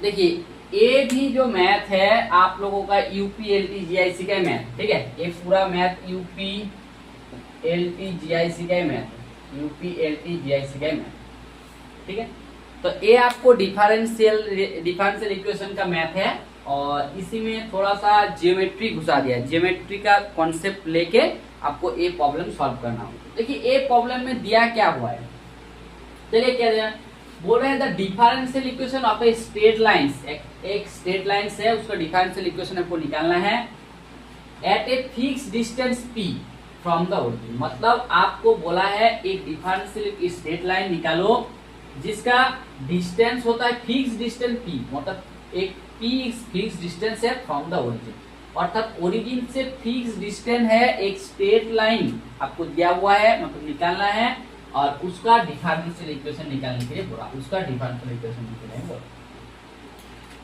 देखिए ये भी जो मैथ है आप लोगों का यूपी एलटी जीआईसी का मैथ, ठीक है, ये पूरा मैथ यूपी एलटी जीआईसी का मैथ, यूपी एलटी जीआईसी का मैथ, ठीक है। तो ये आपको डिफरेंशियल इक्वेशन का मैथ है और इसी में थोड़ा सा जियोमेट्री घुसा दिया है, जियोमेट्री का कॉन्सेप्ट लेके आपको ये प्रॉब्लम सॉल्व करना होगा। देखिए ये प्रॉब्लम में दिया क्या हुआ है, चलिए क्या दिया, बोल रहे हैं the differential equation of a straight lines, एक स्ट्रेट लाइंस है उसका डिफरेंशियल इक्वेशन आपको निकालना है at a fix distance p from the origin. मतलब आपको बोला है एक डिफरेंशियल स्ट्रेट लाइन निकालो जिसका डिस्टेंस होता है फिक्स डिस्टेंस p, मतलब एक p फिक्स डिस्टेंस है फ्रॉम द ओरिजिन, अर्थात ओरिजिन से फिक्स डिस्टेंस है एक स्ट्रेट लाइन आपको दिया हुआ है, मतलब निकालना है और उसका डिफरेंशियल इक्वेशन निकालने के लिए बोला, उसका डिफरेंशियल इक्वेशन निकालने के लिए बोला।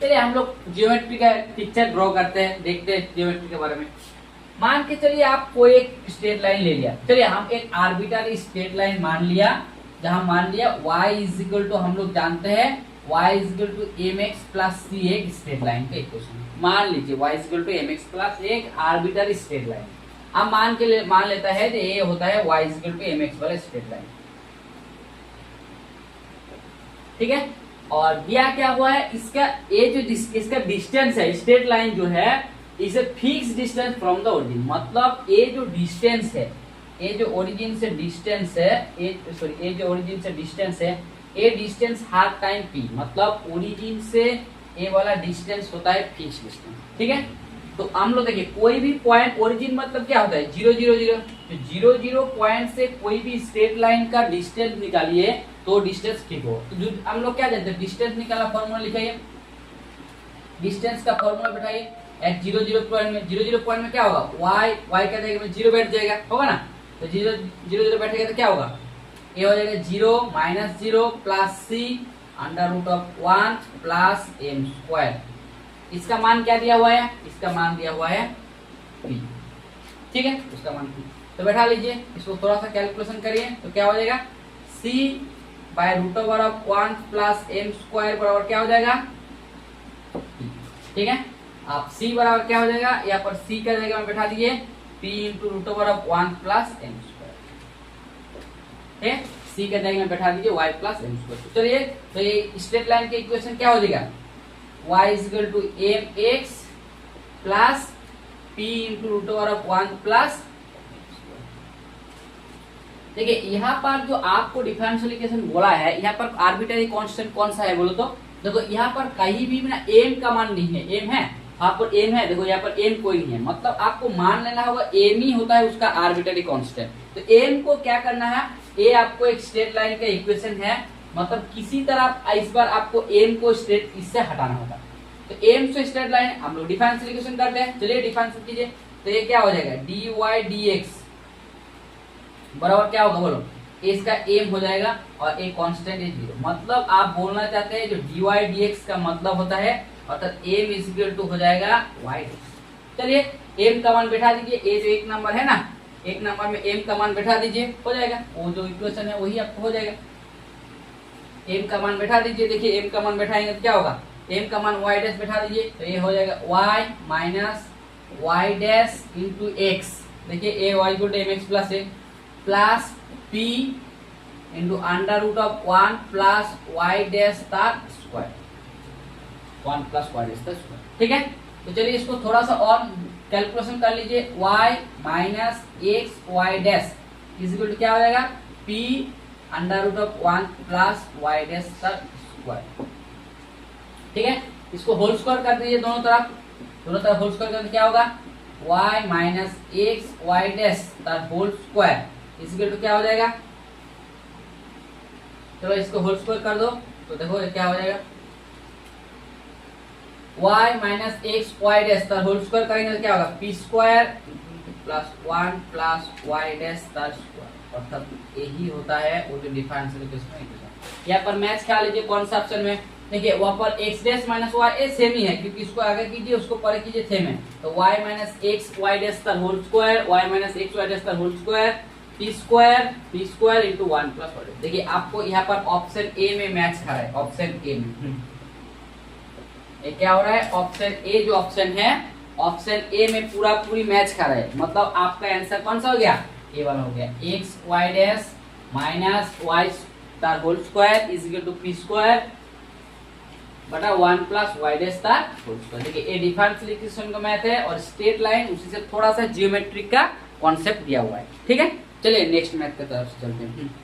चलिए हम लोग जियोमेट्री का पिक्चर ड्रॉ करते हैं, देखते हैं जियोमेट्री के बारे में। मान के चलिए आपको एक स्ट्रेट लाइन ले लिया, चलिए हम एक आर्बिट्ररी स्ट्रेट लाइन मान लिया, जहां मान लिया y इज इक्वल टू, हम लोग जानते हैं y is equal to mx plus c, एक स्ट्रेट लाइन का इक्वेशन मान लीजिए y is equal to mx plus एक आर्बिट्ररी स्ट्रेट लाइन। अब मान लेता है कि ये होता है y is equal to mx वाला स्ट्रेट लाइन, ठीक है। और दिया क्या हुआ है, इसका ये जो इसका डिस्टेंस है, स्ट्रेट लाइन जो है इसे fix distance from the origin, मतलब ये जो डिस्टेंस है, ये जो ओरिजिन से डिस्टेंस है, ये जो ओरिजिन से डिस्टेंस है, ये डिस्टेंस हाफ टाइम p, मतलब ओरिजिन से ये वाला डिस्टेंस होता है फिक्स डिस्टेंस, ठीक है। तो हम लोग देखिए कोई भी पॉइंट, ओरिजिन मतलब क्या होता है 0 0 0, तो 0 0 पॉइंट से कोई भी स्ट्रेट लाइन का डिस्टेंस निकालिए तो डिस्टेंस ठीक हो। तो जो हम लोग क्या जानते हैं, डिस्टेंस निकाला फॉर्मूला लिखाइए, डिस्टेंस का फॉर्मूला बैठाइए एट 0 0 पॉइंट में, 0 0 पॉइंट में क्या होगा y का जगह में 0 बैठ जाएगा, होगा ना, तो 0 0 बैठेगा तो क्या होगा, ये हो जाएगा 0 minus 0 plus c under root of 1 plus m square. इसका मान क्या दिया हुआ है, इसका मान दिया हुआ है p, ठीक है, उसका मान p। तो बैठा लीजिए, इसको थोड़ा सा कैलकुलेशन करिए तो क्या हो जाएगा, c by root over of 1 plus m square बराबर क्या हो जाएगा, ठीक है। आप c बराबर क्या हो जाएगा, यहाँ पर c का जगह में बैठा दीजिए p into root over of 1 plus m square, ठीक है, c का जगह में बैठा दीजिए y प्लस m स्क्वायर। चलिए तो ये स्ट्रेट लाइन के इक्वेशन क्या हो जाएगा, y is equal to mx plus p into root over of 1 plus. देखिए यहाँ पर जो आपको डिफरेंशियल इक्वेशन बोला है, यहाँ पर आर्बिट्ररी कांस्टेंट कौन सा है बोलो तो, देखो यहाँ पर कहीं भी ना m का मान नहीं है, m है, यहाँ पर m है, देखो यहाँ पर m कोई नहीं है, मतलब आपको मान लेना होगा m ही होता है उसका आर्बिट्ररी कांस्टेंट। तो m को क्या करना है, ये आपको एक स्ट्रेट लाइन का इक्वेशन है, मतलब किसी तरह इस बार आपको m को स्ट्रेट इससे हटाना होगा। तो m से स्ट्रेट लाइन हम लोग डिफरेंशियल इक्वेशन करते हैं, चलिए डिफरेंशियल कीजिए, तो ये क्या हो जाएगा dy dx बराबर क्या होगा बोलो, इसका m हो जाएगा और एक कांस्टेंट है 0, मतलब आप बोलना चाहते हैं जो dy dx का मतलब होता है अर्थात m इज इक्वल टू हो जाएगा y dx। चलिए m का मान बैठा दीजिए, ये जो एक नंबर है ना, एक नंबर में m का मान बैठा दीजिए, हो जाएगा वो जो इक्वेशन है वही आपको हो जाएगा, m का मान बैठा दीजिए। देखिए m का मान बैठाएंगे तो क्या होगा, m का मान y डैश बैठा दीजिए, तो ये हो जाएगा y minus y dash into x, देखिए a y equal to mx plus a plus p into under root of 1 plus y dash का स्क्वायर, 1 प्लस y डैश का स्क्वायर, ठीक है। तो चलिए इसको थोड़ा सा और कैलकुलेशन कर लीजिए, y minus x y dash is equal to क्या हो जाएगा p under root of 1 plus y dash का स्क्वायर, ठीक है। इसको होल स्क्वायर कर दीजिए दोनों तरफ होल स्क्वायर करने क्या होगा, y minus x y dash का होल स्क्वायर इस इक्वल टू क्या हो जाएगा, चलो इसको होल स्क्वायर कर दो तो देखो ये क्या हो जाएगा, y minus X Y dash का होल स्क्वायर करेंगे तो क्या होगा p square plus 1 plus y dash का स्क्वायर, अर्थात यही होता है वो जो डिफरेंशियल इक्वेशन। यहाँ पर मैच ख्याल लीजिए कौन सा ऑप्शन में, देखिए वहां पर x dash minus Y same ही है क्योंकि इसको आगे कीजिए उसको परे कीजिए सेम है, तो y minus X Y dash का whole square, y minus X Y dash का whole square p square into 1 plus y। देखिए आपको यहाँ पर ऑप्शन ए में मैच खा रहा है, ऑप्शन ए में ये क्या हो रहा है, ऑप्शन ए जो ऑप्शन है, ऑप्शन ए में पूरा पूरी मैच कर रहा है, मतलब आपका आंसर कौन सा हो गया, ए वाला हो गया। X Y dash minus Y तार whole square is equal to P square बटा 1 प्लस वाई डैश तार होल स्क्वायर। देखिए ये डिफरेंशियल इक्वेशन का मैथ है और स्ट्रेट लाइन उसी से थोड़ा सा जियोमेट्रिक का कॉन्सेप्ट दिया हुआ है। ठीक है, चलिए नेक्स्ट मैथ की तरफ से चलते हैं।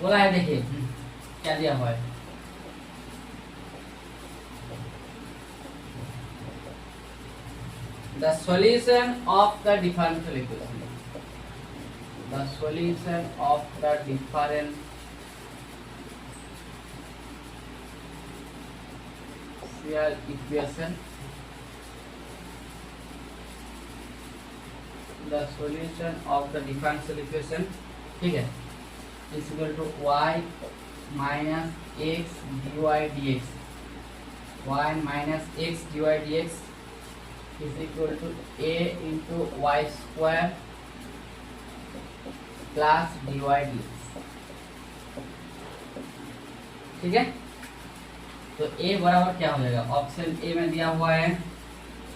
बोला है, देखिए क्या दिया हुआ है, the solution of the differential equation, the solution of the differential equation, the solution of the differential equation, ठीक है, is equal to y minus x dy dx, y minus x dy dx is equal to a into y square plus dy dx। ठीक है, तो a बराबर क्या हो जाएगा, option A में दिया हुआ है,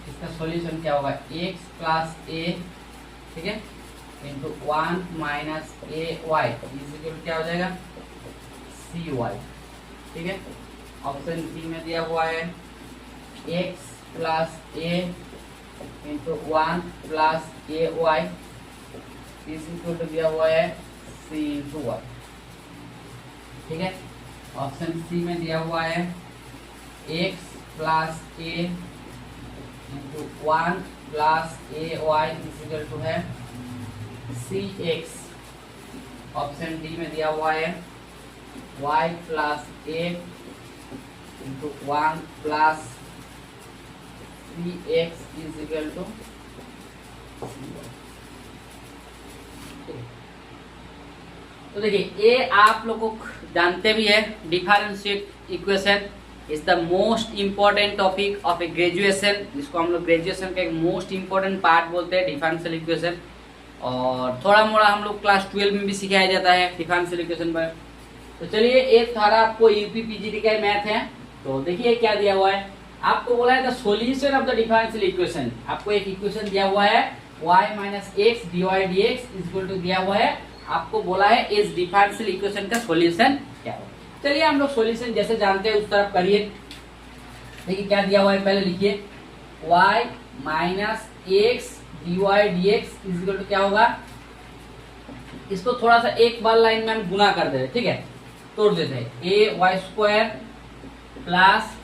इसका सॉल्यूशन क्या होगा, x प्लस a, ठीक है, into 1 minus A Y is equal क्या हो जाएगा, सी वाई। ठीक है, ऑप्शन बी में दिया हुआ है x plus a into 1 plus A Y is equal to दिया हुआ है सी इंटू वाई। ठीक है, ऑप्शन सी में दिया हुआ है x plus a into 1 plus A Y is equal to है सी एक्स। ऑप्शन डी में दिया हुआ है y plus a into 1 plus C X is equal to, तो देखिए ये आप लोग को जानते भी है, differential equation is the most important topic of a graduation, जिसको हम लोग ग्रेजुएशन का एक मोस्ट इम्पोर्टेंट पार्ट बोलते हैं डिफरेंशियल इक्वेशन, और थोड़ा मोड़ा हम लोग क्लास 12 में भी सिखाया जाता है डिफरेंशियल इक्वेशन पर। तो चलिए एक थारा आपको यूपी पीजीडी का मैथ है, तो देखिए क्या दिया हुआ है, आपको बोला है the solution of the differential equation, आपको एक इक्वेशन दिया हुआ है y minus X D Y D X is equal to दिया हुआ है, आपको बोला है इस डिफरेंशियल इक्वेशन का सॉल्यूशन क्या होगा। चलिए हम लोग सॉल्यूशन जैसे जानते हैं उस तरफ करिए। देखिए क्या दिया हुआ है, पहले लिखिए y minus X D Y D X is equal to क्या होगा, इसको थोड़ा सा एक बार लाइन में हम गुना कर दे रहे, ठीक है, तोड़ देते हैं, A Y square plus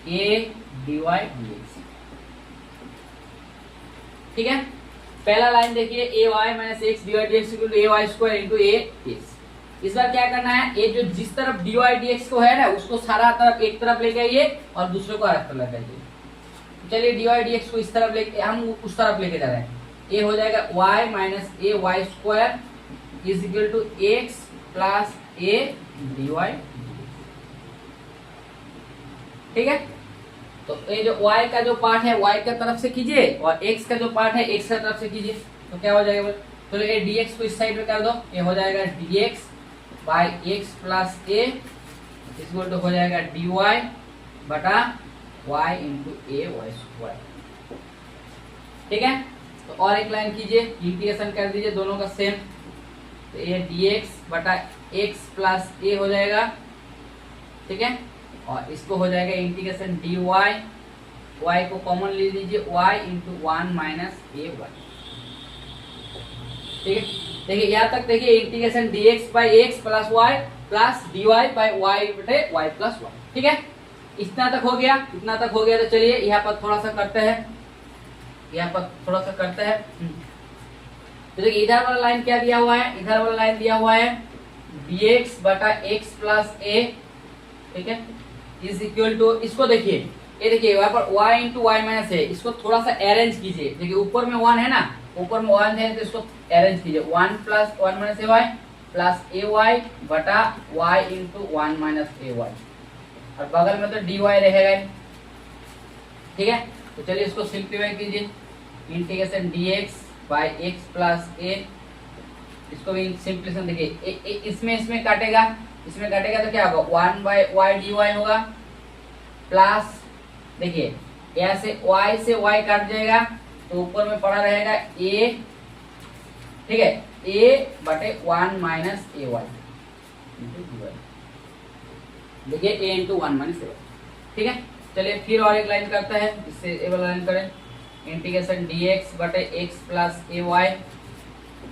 A D Y D X. ठीक है, पहला लाइन देखिए A Y minus X D Y D X equal to A Y square into A X. इस बार क्या करना है, ये जो जिस तरफ डी वाई डी एक्स को है ना उसको सारा तरफ एक तरफ लेके आइए और दूसरे को अलग तरफ लेके आइए। चलिए डी वाई डी एक्स को इस तरफ लेके, हम उस तरफ लेके जा रहे हैं, ए हो जाएगा y minus A Y square is equal to X plus A D Y. ठीक है, तो ये जो y का जो पार्ट है y का तरफ से कीजिए और x का जो पार्ट है x का तरफ से कीजिए, तो क्या हो जाएगा, तो ये dx को इस साइड में कर दो, ये हो जाएगा dx by X plus A equal to हो जाएगा dy बटा y into A Y square. ठीक है, तो और एक लाइन कीजिए, इंटीग्रेशन कर दीजिए दोनों का सेम, तो ये dx बटा x प्लस ए हो जाएगा। ठीक है, और इसको हो जाएगा इंटीग्रेशन dy, y को कॉमन ले लीजिए y into 1 minus A Y. ठीक है, देखिए यहाँ तक देखिए integration dx by X plus Y plus dy by Y बटे वाई प्लस वाई। ठीक है, इतना तक हो गया, इतना तक हो गया। तो चलिए यहाँ पर थोड़ा सा करते हैं, यहाँ पर थोड़ा सा करते हैं। तो देखिए इधर वाला लाइन क्या दिया हुआ है, इधर वाला लाइन दिया हुआ है dx बटा एक्स प्लस ए। ठीक है, इज इक्वल टू, इसको देखिए, ये देखिए यहाँ पर y इंटू वाई माइनस है, इसको थोड़ा सा अरेंज कीजिए। देखिए ऊपर में 1 है ना, ऊपर में 1 है तो इसको अरेंज कीजिए, 1 plus 1 minus A Y plus A Y बटा y into 1 minus A Y, और बगल में तो dy रहेगा। ठीक है, तो चलिए इसको सिंप्लीफाई कीजिए, integration dx by x plus a, इसको भी सिंप्लीफिकेशन देखिए, इसमें काटेगा, इसमें काटेगा तो क्या होगा, 1 बाय y dy होगा, प्लस देखिए यहाँ से y से y काट जाएगा तो ऊपर में पड़ा रहेगा a, ठीक है, a बटे 1 माइनस ए वाई, देखिए a into 1 minus A Y. ठीक है, चलिए फिर और एक लाइन करता है, इससे ए वाला लाइन करें, इंटीग्रेशन dx बटे x प्लस ए वाई,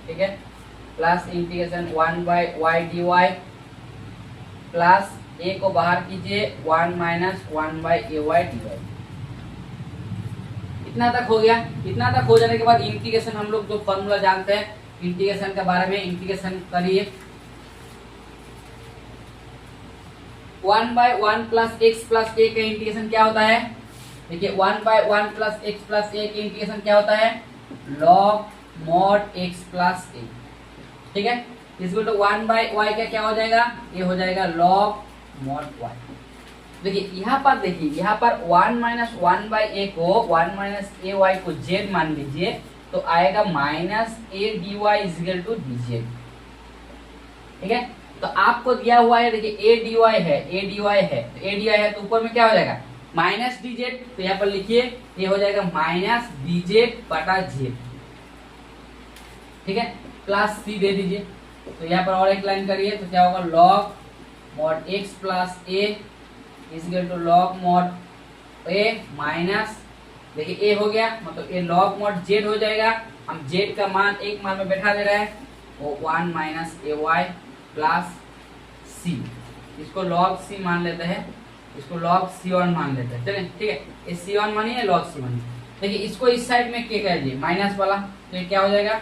ठीक है, plus integration 1 by y dy plus a को बाहर कीजिए 1 minus 1 by A Y dy। इतना तक हो गया। इतना तक हो जाने के बाद इंटीग्रेशन हम लोग जो फॉर्मूला जानते हैं इंटीग्रेशन के बारे में, इंटीग्रेशन करिए, 1 बाय 1 प्लस एक्स प्लस ए का इंटीग्रेशन क्या होता है, देखिए 1 बाय 1 प्लस एक्स प्लस ए का इंटीग्रेशन क्या होता है, लॉग मॉड एक्स प्लस ए। ठीक है, इसको तो 1 बाय वाई का क्या हो जाएगा, ये हो जाएगा लॉग मॉड वाई। देखिए यहाँ पर, देखिए यहाँ पर 1 माइनस 1 बाई ए को 1 माइनस ए वाई को जेड मान लीजिए तो आएगा minus A D Y is equal to D Z. ठीक है, तो आपको दिया हुआ है, देखिए ए डी वाई है, ए डी वाई है, तो ए डी वाई है तो ऊपर में क्या हो जाएगा माइनस डी जेड, तो यहाँ पर लिखिए ये हो जाएगा माइनस डी जेड बटा जेड। ठीक है, प्लस सी दे दीजिए, तो यहाँ पर और एक लाइन करिए तो क्या होगा, log mod X plus A is equal to log mod A minus, देखिए ए हो गया मतलब ए लॉग मॉड जेड हो जाएगा। हम जेड का मान एक मान में बैठा दे रहे हैं, वो 1 माइनस ए वाई प्लस सी, इसको लॉग सी मान लेते हैं, इसको लॉग सी वन मान लेते हैं। चलिए ठीक है, ये सी वन मानिए, लॉग सी मानिए। देखिए इसको इस साइड में क्या कर दिए माइनस वाला, तो ये क्या हो जाएगा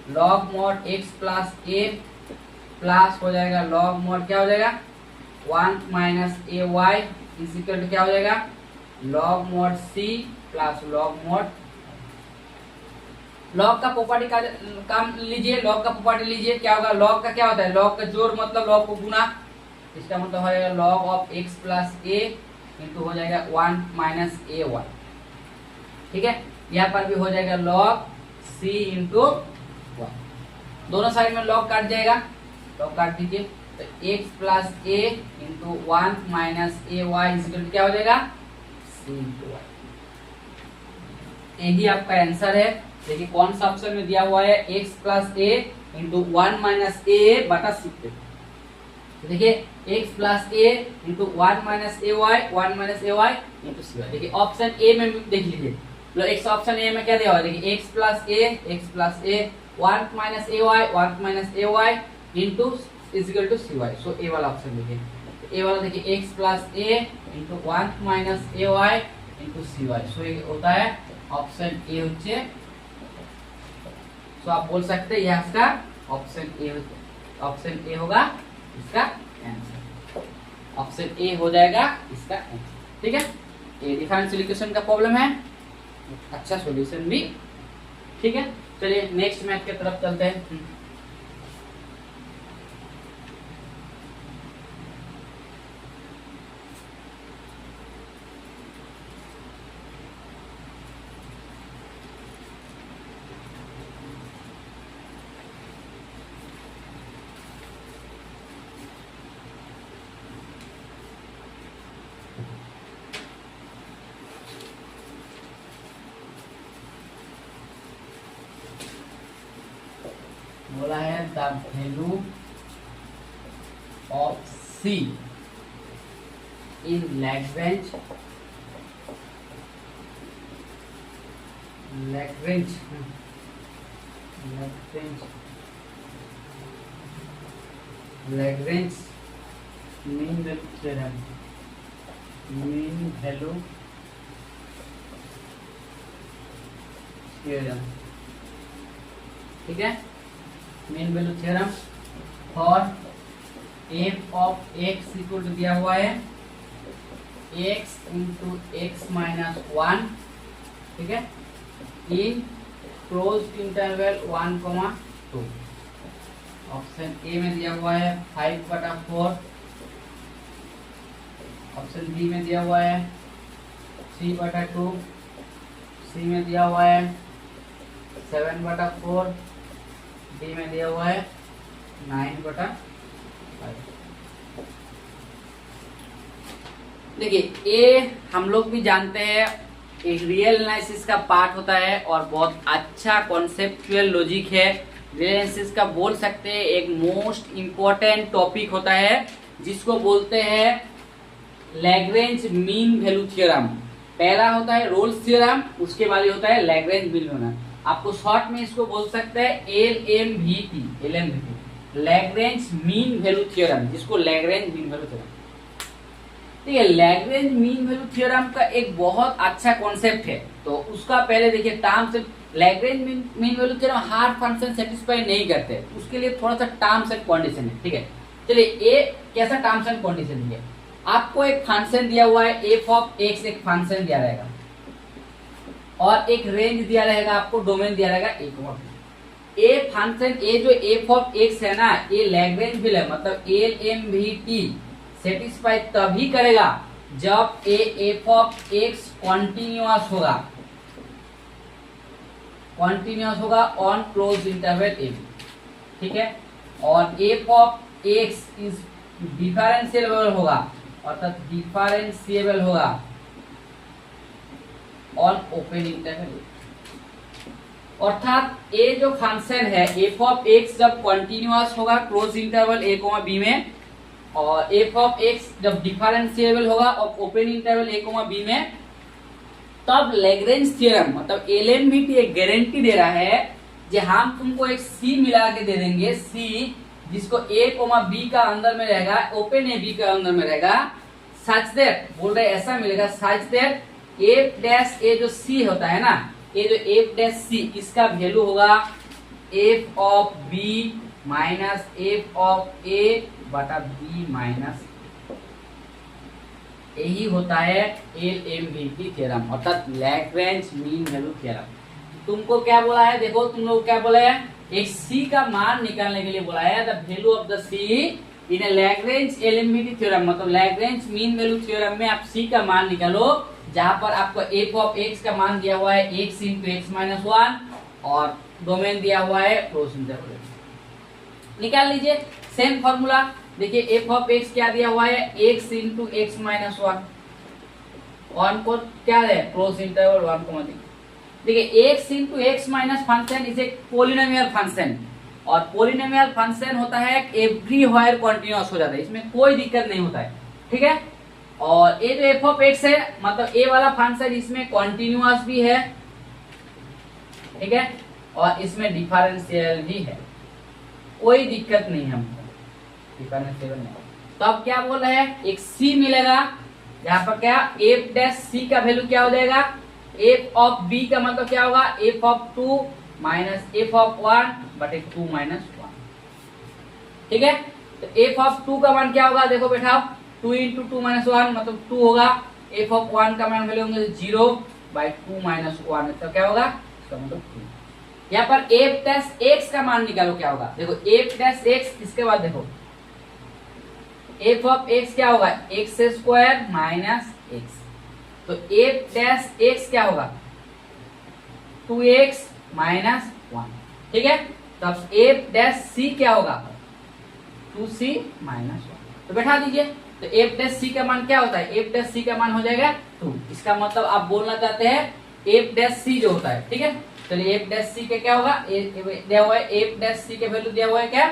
log mod X plus A plus हो जाएगा लॉग मॉड क्या हो जाएगा 1 minus A Y is equal to क्या हो जाएगा log mod C plus log mod. Log का प्रॉपर्टी का काम लीजिए, लॉग का प्रॉपर्टी लीजिए, क्या होगा लॉग का क्या होता है, लॉग का जोड़ मतलब लॉग को गुना, इसका मतलब हो जाएगा log of x plus A into हो जाएगा 1 माइनस ए वाई। ठीक है, यहाँ पर भी हो जाएगा लॉग सी इंटू वाई, दोनों साइड में लॉग काट जाएगा, लॉग काट दीजिए, तो x plus A into 1 minus A Y is equal क्या हो जाएगा सी इंटू वाई। यही आपका आंसर है। देखिए कौन सा ऑप्शन में दिया हुआ है x plus A into 1 minus ए बटा सी। देखिए x plus A into 1 minus A Y, 1 minus A Y into C Y. देखिए ऑप्शन ए में देख लीजिए, मतलब x ऑप्शन ए में क्या दिया हुआ है, देखिए x plus A 1 minus A Y, 1 minus A Y into equal to C Y. So A वाला ऑप्शन देखिए, ए वाला देखिए x plus A into 1 minus A Y into C Y. So ये होता है ऑप्शन ए होचे, तो आप बोल सकते हैं यह इसका ऑप्शन ए होगा इसका आंसर, ऑप्शन ए हो जाएगा इसका आंसर। ठीक है, ये डिफरेंशियल इक्वेशन का प्रॉब्लम है, अच्छा सॉल्यूशन भी। ठीक है, चलिए नेक्स्ट मैथ की तरफ चलते हैं। बोला है the value of C in Lagrange mean value theorem, mean value theorem. ठीक है, mean value theorem for F of X equal to दिया हुआ है एक्स इंटू एक्स माइनस 1। ठीक है, in close interval 1,2। Option A में दिया हुआ है 5/4, ऑप्शन बी में दिया हुआ है 3/2, सी में दिया हुआ है 7/4, डी में दिया हुआ है 9/5। देखिए ये हम लोग भी जानते हैं एक रियल एनालिसिस का पार्ट होता है और बहुत अच्छा कॉन्सेप्चुअल लॉजिक है। रियल एनालिसिस का बोल सकते हैं एक मोस्ट इम्पोर्टेंट टॉपिक होता है जिसको बोलते हैं लैग्रेंज मीन वैल्यू थ्योरम। पहला होता है रोल्स थ्योरम, उसके बाद होता है लैग्रेंज मीन वैल्यू। आपको शॉर्ट में इसको बोल सकते हैं LMVT, Lagrange mean value theorem, जिसको लैग्रेंज मीन वैल्यू थ्योरम। ठीक है, लैग्रेंज मीन वैल्यू थ्योरम का एक बहुत अच्छा कॉन्सेप्ट है। तो उसका पहले देखिए terms, Lagrange mean value theorem हर फंक्शन सेटिस्फाई नहीं करते, उसके लिए थोड़ा सा टर्म्स एंड कंडीशन है। ठीक है, चलिए ये कैसा टर्म्स एंड कंडीशन है। आपको एक फंक्शन दिया हुआ है एफ ऑफ एक्स, एक फंक्शन दिया रहेगा और एक रेंज दिया रहेगा, आपको डोमेन दिया रहेगा एक और ए फंक्शन। ए जो एफ ऑफ एक्स है ना, ये लैग्रेंज मीन है, मतलब LMVT सेटिस्फाई तभी करेगा जब A F of x continuous होगा, ऑन क्लोज इंटरवल ए। ठीक है, और F of x is differentiable होगा, अर्थात डिफरेंशिएबल होगा ऑन ओपन इंटरवल। अर्थात ए जो फंक्शन है एफ ऑफ एक्स जब कॉन्टिन्यूअस होगा क्लोज इंटरवल ए कोमा बी में, और एफ ऑफ एक्स जब डिफरेंशिएबल होगा और ओपन इंटरवल ए कोमा बी में, तब लैग्रेंज थ्योरम मतलब LMVT एक गारंटी दे रहा है कि हम तुमको एक सी मिला के दे देंगे, सी जिसको ए कोमा बी का अंदर में रहेगा, ओपन ए बी का अंदर में रहेगा, सच दैट बोल रहे ऐसा मिलेगा, सच दैट एफ डैश ए जो सी होता है ना, ये जो एफ डैश सी, इसका वैल्यू होगा F of B minus F of A बटा बी माइनस। यही होता है LMVT थ्योरम, अर्थात लैग्रेंज मीन वैल्यू थ्योरम। तुमको क्या बोला है, देखो तुम लोग क्या बोला है, एक सी का मान निकालने के लिए बोला है, the value of the C in a Lagrange LMVT theorem, मतलब लैग्रेंज मीन वैल्यू थ्योरम में आप सी का मान निकालो, जहां पर आपको एफ ऑफ एक्स का मान दिया हुआ है x इंटू एक्स माइनस 1 और डोमेन दिया हुआ है क्लोज इंटरवल। निकाल लीजिए सेम फॉर्मूला। देखिए एफ ऑफ एक्स क्या दिया हुआ है, x इंटू एक्स माइनस 1 को क्या है क्लोज इंटरवल 1 को मत। देखिए x into x minus function is एक पोलिनोमियल फंक्शन, और पोलिनोमियल फंक्शन होता है एवरीवेयर कंटीन्यूअस हो जाता है, इसमें कोई दिक्कत नहीं होता है। ठीक है, और ये जो एफ ऑफ एक्स है मतलब ए वाला फंक्शन, इसमें कंटीन्यूअस भी है, ठीक है, और इसमें डिफरेंशियल भी है, कोई दिक्कत नहीं है हमको, डिफरेंशियल नहीं। तो अब क्या बोल रहे हैं, एक सी मिलेगा, यहाँ पर क्या एफ डैश सी का वैल्यू क्या हो जाएगा, एफ ऑफ बी का मतलब क्या होगा, F of 2 minus F of 1 बटे 2 माइनस 1। ठीक है, तो एफ ऑफ 2 का मान क्या होगा, देखो बेटा 2 इंटू 2 माइनस 1 मतलब 2 होगा, एफ ऑफ 1 का मान वैल्यू होंगे 0 बाई 2 माइनस 1, तो क्या होगा इसका मतलब 2। यहाँ पर एफ डैश एक्स का मान निकालो, क्या होगा, देखो एफ डैश एक्स, इसके बाद देखो एफ ऑफ एक्स क्या होगा, एक्स स्क्वायर माइनस एक्स, तो एफ डैश एक्स क्या होगा 2x माइनस 1। ठीक है, तब एफ डैश सी क्या होगा 2c माइनस 1। तो बैठा दीजिए, तो एफ डैश सी का मान क्या होता है, एफ डैश सी का मान हो जाएगा 2। इसका मतलब आप बोलना चाहते हैं एफ डैश सी जो होता है। ठीक है, चलिए एफ डैश सी का क्या होगा, दिया हुआ है एफ डैश सी का वैल्यू दिया हुआ है क्या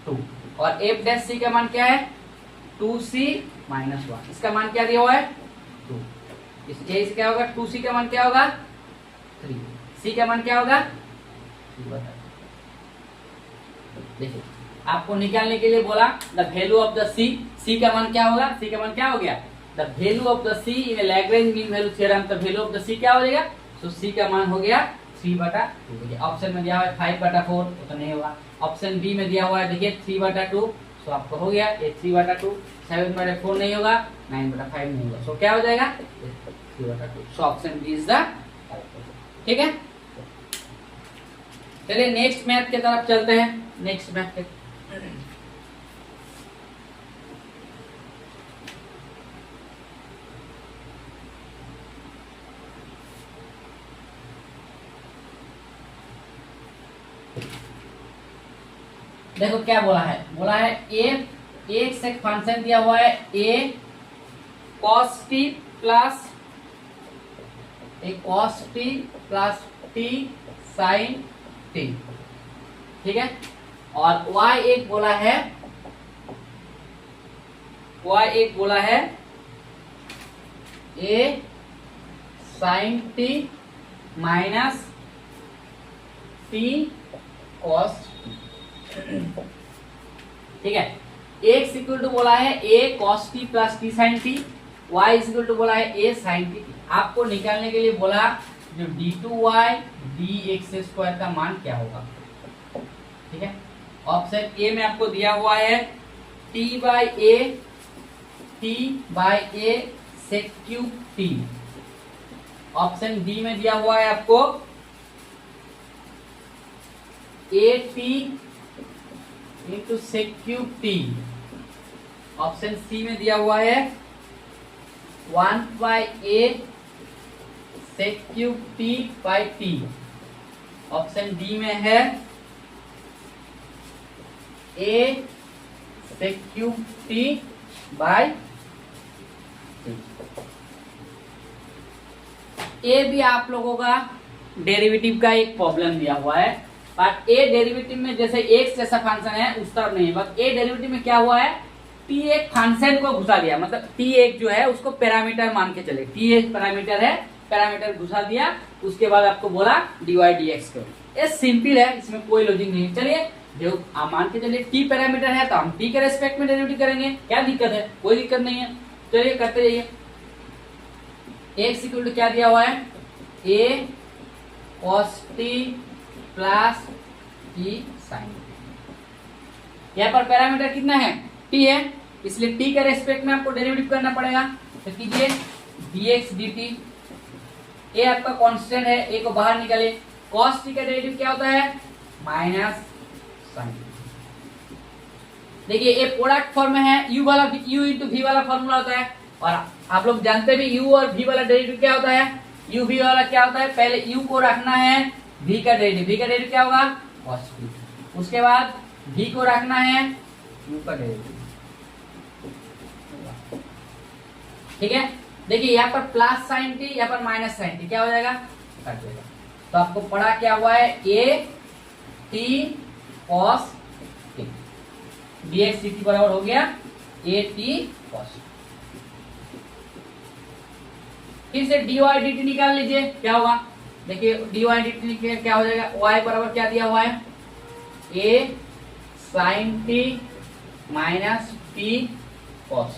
2, और एफ डैश सी का मान क्या है 2c माइनस 1, इसका मान क्या दिया हुआ है 2। इससे क्या होगा 2c का मान क्या होगा 3, c का मान क्या होगा, देखिए आपको निकालने के लिए बोला द वैल्यू ऑफ द सी, सी का मान क्या होगा, सी का मान क्या हो गया, the value of the C in Lagrange mean value theorem, तो वैल्यू ऑफ द सी क्या हो जाएगा, तो सी का मान हो गया 3/2। ऑप्शन में दिया हुआ है 5/4, तो नहीं होगा। ऑप्शन बी में दिया हुआ है देखिए 3/2, तो आपको हो गया ये 3/2, 7/4 नहीं होगा, 9/5 नहीं होगा, सो क्या हो जाएगा 3/2। So option B is the, ठीक है। चलिए नेक्स्ट मैथ की तरफ चलते हैं। नेक्स्ट मैथ के देखो क्या बोला है, बोला है एक से फंक्शन दिया हुआ है ए cos t plus T sin t, ठीक है। और y एक बोला है a sin t minus t cos, ठीक है। x इक्वल टू बोला है a cos t plus t sin t, y equal to बोला है a sin t। आपको निकालने के लिए बोला जो d2y dx² का मान क्या होगा, ठीक है। ऑप्शन ए में आपको दिया हुआ है t by a sec cube t। Option B में दिया हुआ है आपको at into sec cube t. Option C में दिया हुआ है 1 by a sec cube t by t. Option D में है a sec cube t by t. ए भी आप लोगों का डेरिवेटिव का एक प्रॉब्लम दिया हुआ है, बट ए डेरिवेटिव में जैसे एक्स जैसा फंक्शन है उस तरफ नहीं है, बट ए डेरिवेटिव में क्या हुआ है, टी एक फंक्शन को घुसा दिया, मतलब टी एक जो है उसको पैरामीटर मान के चले, टी एक पैरामीटर है, पैरामीटर घुसा दिया, उसके बाद आपको बोला dy dx करो। ये सिंपल है, इसमें कोई लॉजिक नहीं है। चलिए जो आप मान के चलिए टी पैरामीटर है तो हम टी के रेस्पेक्ट में डेरिवेटिव करेंगे, क्या दिक्कत है, कोई दिक्कत नहीं है। चलिए करते रहिए। एक्स इक्वल टू क्या दिया हुआ है a cos t plus T sine. यहाँ पर पैरामीटर कितना है, t है, इसलिए t के रेस्पेक्ट में आपको डेरिवेटिव करना पड़ेगा। तो कीजिए dx dt, a आपका कांस्टेंट है, a को बाहर निकाले, cos t का डेरिवेटिव क्या होता है माइनस साइन। देखिए ये प्रोडक्ट फॉर्म में है, u वाला u इंटू v वाला फॉर्मूला होता है, और आप लोग जानते भी u और v वाला डेरिवेटिव क्या होता है, u v वाला क्या होता है, पहले u को रखना है v का डेरिवेटिव क्या होगा cos t, उसके बाद v को रखना है u का डेरिवेटिव, ठीक है। देखिए यहाँ पर प्लस साइन टी, यहाँ पर माइनस साइन टी, क्या हो जाएगा कट जाएगा। तो आपको पढ़ा क्या हुआ है a t cos t, dx dt बराबर हो गया a t cos। फिर से dy dt निकाल लीजिए, क्या होगा, देखिए dy dt क्या हो जाएगा, y बराबर क्या दिया हुआ है a sin t minus t cos।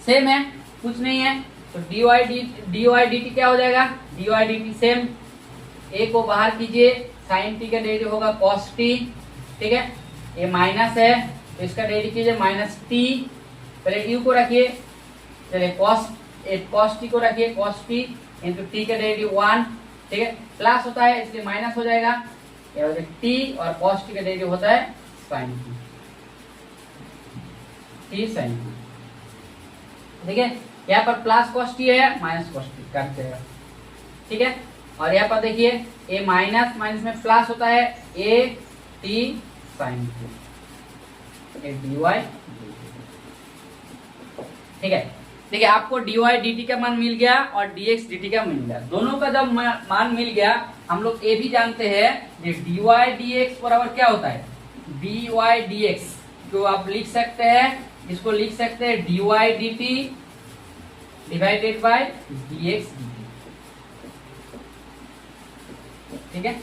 Same है, कुछ नहीं है, तो dy dt क्या हो जाएगा, dy dt सेम, a को बाहर कीजिए, sin t का डेरिवेटिव होगा cos t, ठीक है। ये माइनस है तो इसका डेरिवेटिव कीजिए माइनस t, पहले u को रखिए, चलिए cos t को रखिए cos t इंटू t का डेरिवेटिव 1, ठीक है, प्लस होता है इसलिए माइनस हो जाएगा, ये हो जाएगा t, और cos t का डेरिवेटिव होता है sin t sin t, ठीक है। यहाँ पर प्लस cos t है, माइनस cos t काट जाएगा, ठीक है। और यहाँ पर देखिए a माइनस माइनस में प्लस होता है a t sin t, dy, ठीक है। देखिए आपको dy dt का मान मिल गया और dx dt का मिल गया, दोनों का जब मान मिल गया, हम लोग ये भी जानते हैं dy dx बराबर क्या होता है dy dx, जो आप लिख सकते हैं, इसको लिख सकते हैं dy dt divided by dx dt, ठीक है,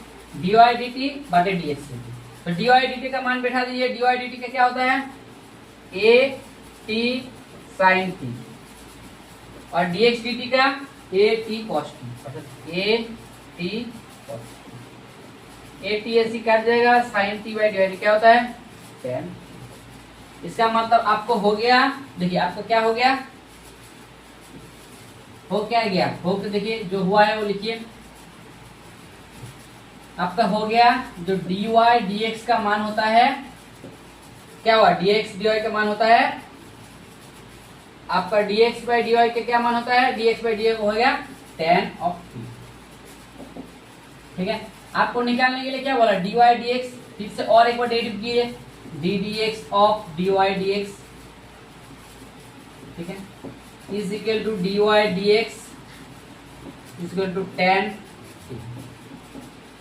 dy dt बटे dx dt। तो dy dt का मान बैठा दीजिए, dy dt का क्या होता है a t sin t, और dx dt का a t cos t, अर्थात a t cos t, a t ऐसी काट जाएगा, sin t बाई dy क्या होता है tan। इसका मतलब आपको हो गया, देखिए आपको क्या हो गया, हो क्या गया, हो के देखिए जो हुआ है वो लिखिए, आपका हो गया जो dy dx का मान होता है, क्या हुआ, dx dy का मान होता है आपका dx by dy का क्या मान होता है, dx by dy हो गया tan of t। ठीक है, आपको निकालने के लिए क्या बोला, dy dx, फिर से और एक बार डेरिवेटिव कीजिए, d dx of dy dx, ठीक है, is equal to dy dx is equal to tan।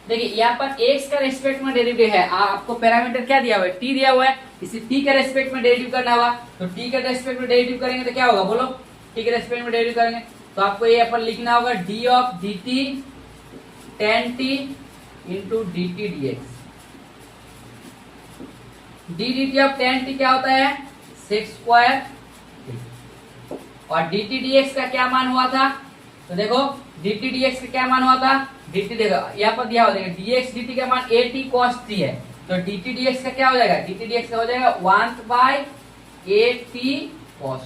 देखिए यहाँ पर x का रेस्पेक्ट में डेरिवेटिव है, आपको पैरामीटर क्या दिया हुआ है, t दिया हुआ है, इसे t के रेस्पेक्ट में डेरिवेटिव करना होगा, तो t के रेस्पेक्ट में डेरिवेटिव करेंगे तो क्या होगा, बोलो, t के रेस्पेक्ट में डेरिवेटिव करेंगे तो आपको ये पर लिखना होगा d of dt tan t into dt dx। d dt of tan t क्या होता है, sec स्क्वायर, और dt dx का क्या मान हुआ था, तो देखो dt dx का क्या मान हुआ था, dt देखो यहाँ पर दिया हो जाएगा dx dt का मान at cos t है, तो dt dx का क्या हो जाएगा, dt dx का हो जाएगा 1 by at cos t।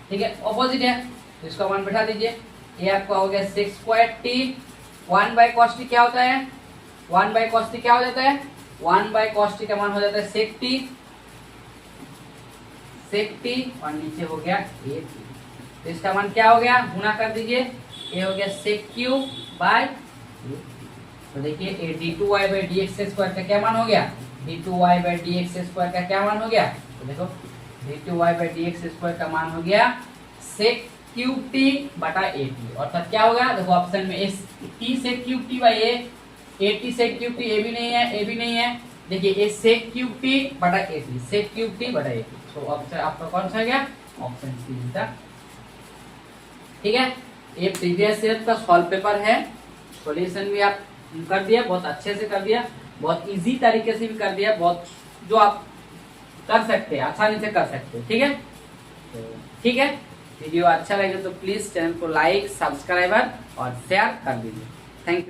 ठीक है, ऑपोजिट है तो इसका मान बैठा दीजिए, ये आपका हो गया sec square t, 1 by cos t क्या होता है, 1 by cos t क्या हो जाता है, 1 by cos t का मान हो जाता है sec t, और नीचे हो गया at, तो इसका मान क्या हो गया, गुना कर दीजिए, ये हो गया sec क्यूब बाय, तो देखिए d2y by dx स्क्वायर का क्या मान हो गया, d2y by dx स्क्वायर का क्या मान हो गया, तो देखो d2y by dx स्क्वायर का मान हो गया sec क्यूब t बटा at, अर्थात क्या होगा, देखो ऑप्शन में s t sec cube t by a, at sec cube t a भी नहीं है, a भी नहीं है, देखिए a sec क्यूब t बटा at, sec क्यूब t बटा at, तो ऑप्शन आपका कौन सा हो गया, ऑप्शन सी था। ठीक है, ये प्रीवियस ईयर का सॉल्व पेपर है, सॉल्यूशन भी आप कर दिया, बहुत अच्छे से कर दिया, बहुत इजी तरीके से भी कर दिया, बहुत जो आप कर सकते हैं, आसानी से कर सकते हैं। ठीक है, ठीक है, वीडियो अच्छा लगे तो प्लीज चैनल को लाइक, सब्सक्राइबर और शेयर कर दीजिए। Thank you.